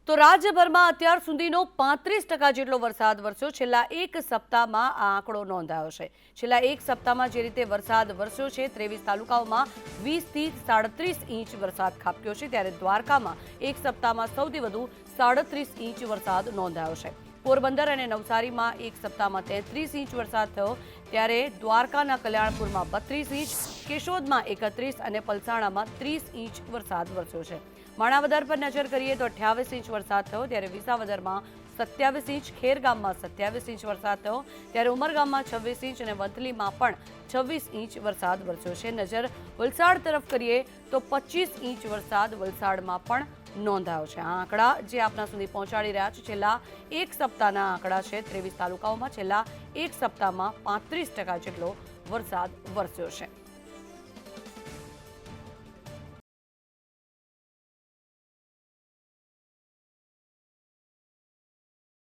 તો રાજ્યભરમાં અત્યાર સુધીનો 35% જેટલો વરસાદ વરસ્યો છેલ્લા એક સપ્તાહમાં આ આંકડો નોંધાયો છે। છેલ્લા એક સપ્તાહમાં જે રીતે વરસાદ વરસ્યો છે 23 તાલુકાઓમાં 20 થી 37 ઇંચ વરસાદ ખાબક્યો છે, ત્યારે દ્વારકામાં એક સપ્તાહમાં સૌથી વધુ 37 ઇંચ વરસાદ નોંધાયો છે। પોરબંદર અને નવસારીમાં એક સપ્તાહમાં 33 ઇંચ વરસાદ થયો, ત્યારે દ્વારકાના કલ્યાણપુરમાં 32 ઇંચ, કેશોદમાં 31 અને પલસાણામાં 30 ઇંચ વરસાદ વરસ્યો છે। માણાવદર પર નજર કરીએ તો 28 ઇંચ વરસાદ થયો, ત્યારે વિસાવદરમાં 27 ઇંચ, ખેરગામમાં 27 ઇંચ વરસાદ થયો, ત્યારે ઉમરગામમાં 26 ઇંચ અને વંથલીમાં પણ 26 ઇંચ વરસાદ વરસ્યો છે। નજર વલસાડ તરફ કરીએ તો 25 ઇંચ વરસાદ વલસાડમાં પણ નોંધાયો છે। આ આંકડા જે આપના સુધી પહોંચાડી રહ્યા છે છેલ્લા એક સપ્તાહના આંકડા છે। 23 તાલુકાઓમાં છેલ્લા એક સપ્તાહમાં 35% જેટલો વરસાદ વરસ્યો છે।